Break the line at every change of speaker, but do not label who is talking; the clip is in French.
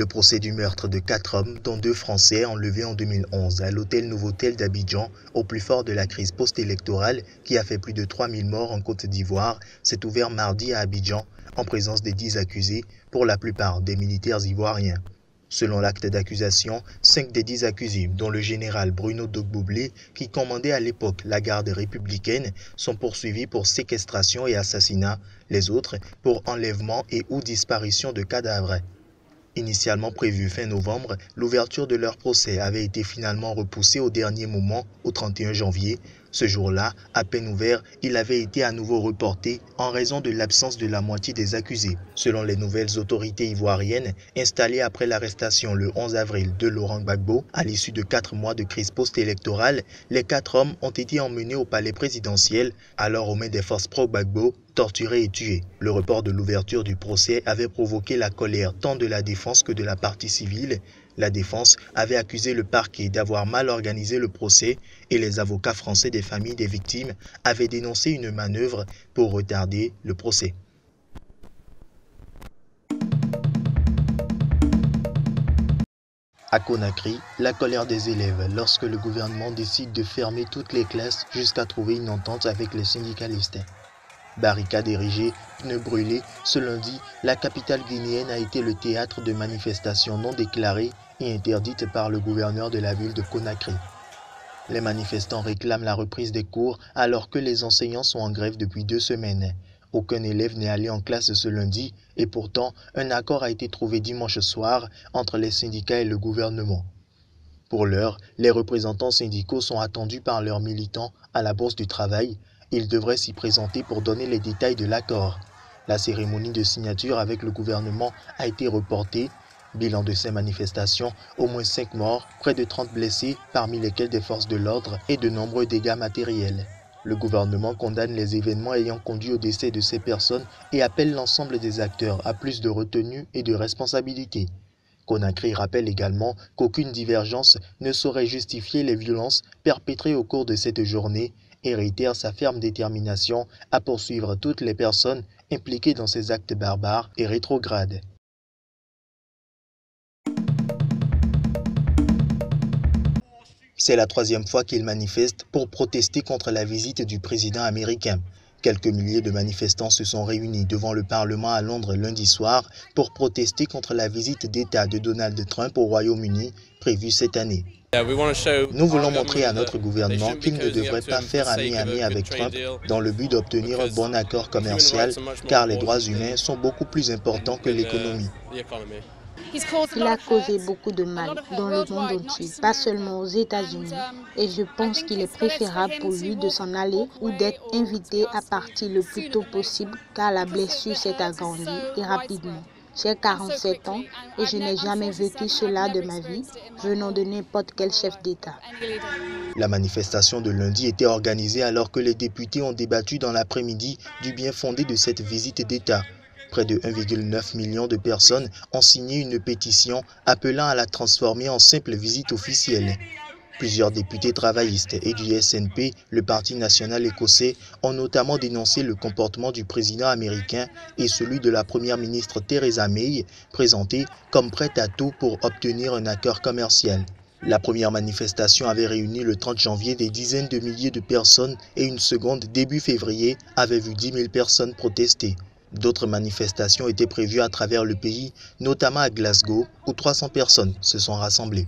Le procès du meurtre de 4 hommes, dont 2 Français, enlevés en 2011 à l'hôtel Novotel d'Abidjan, au plus fort de la crise post-électorale qui a fait plus de 3000 morts en Côte d'Ivoire, s'est ouvert mardi à Abidjan, en présence des 10 accusés, pour la plupart des militaires ivoiriens. Selon l'acte d'accusation, 5 des 10 accusés, dont le général Bruno Dogboublé, qui commandait à l'époque la garde républicaine, sont poursuivis pour séquestration et assassinat, les autres pour enlèvement et ou disparition de cadavres. Initialement prévu fin novembre, l'ouverture de leur procès avait été finalement repoussée au dernier moment, au 31 janvier. Ce jour-là, à peine ouvert, il avait été à nouveau reporté en raison de l'absence de la moitié des accusés. Selon les nouvelles autorités ivoiriennes, installées après l'arrestation le 11 avril de Laurent Gbagbo, à l'issue de 4 mois de crise post-électorale, les 4 hommes ont été emmenés au palais présidentiel, alors aux mains des forces pro-Gbagbo, torturés et tués. Le report de l'ouverture du procès avait provoqué la colère tant de la défense que de la partie civile. La défense avait accusé le parquet d'avoir mal organisé le procès et les avocats français des familles des victimes avaient dénoncé une manœuvre pour retarder le procès. À Conakry, la colère des élèves lorsque le gouvernement décide de fermer toutes les classes jusqu'à trouver une entente avec les syndicalistes. Barricades érigées, pneus brûlés, ce lundi, la capitale guinéenne a été le théâtre de manifestations non déclarées et interdites par le gouverneur de la ville de Conakry. Les manifestants réclament la reprise des cours alors que les enseignants sont en grève depuis 2 semaines. Aucun élève n'est allé en classe ce lundi et pourtant un accord a été trouvé dimanche soir entre les syndicats et le gouvernement. Pour l'heure, les représentants syndicaux sont attendus par leurs militants à la Bourse du Travail. Ils devraient s'y présenter pour donner les détails de l'accord. La cérémonie de signature avec le gouvernement a été reportée. Bilan de ces manifestations, au moins 5 morts, près de 30 blessés, parmi lesquels des forces de l'ordre et de nombreux dégâts matériels. Le gouvernement condamne les événements ayant conduit au décès de ces personnes et appelle l'ensemble des acteurs à plus de retenue et de responsabilité. Conakry rappelle également qu'aucune divergence ne saurait justifier les violences perpétrées au cours de cette journée et réitère sa ferme détermination à poursuivre toutes les personnes impliquées dans ces actes barbares et rétrogrades. C'est la 3e fois qu'il manifeste pour protester contre la visite du président américain. Quelques milliers de manifestants se sont réunis devant le Parlement à Londres lundi soir pour protester contre la visite d'État de Donald Trump au Royaume-Uni prévue cette année. Nous voulons montrer à notre gouvernement qu'il ne devrait pas faire ami-ami avec Trump dans le but d'obtenir un bon accord commercial, car les droits humains sont beaucoup plus importants que l'économie.
Il a causé beaucoup de mal dans le monde entier, pas seulement aux États-Unis, et je pense qu'il est préférable pour lui de s'en aller ou d'être invité à partir le plus tôt possible, car la blessure s'est agrandie et rapidement. J'ai 47 ans et je n'ai jamais vécu cela de ma vie, venant de n'importe quel chef d'État.
La manifestation de lundi était organisée alors que les députés ont débattu dans l'après-midi du bien fondé de cette visite d'État. Près de 1,9 million de personnes ont signé une pétition appelant à la transformer en simple visite officielle. Plusieurs députés travaillistes et du SNP, le Parti national écossais, ont notamment dénoncé le comportement du président américain et celui de la première ministre Theresa May, présentée comme prête à tout pour obtenir un accord commercial. La première manifestation avait réuni le 30 janvier des dizaines de milliers de personnes et une seconde début février avait vu 10 000 personnes protester. D'autres manifestations étaient prévues à travers le pays, notamment à Glasgow, où 300 personnes se sont rassemblées.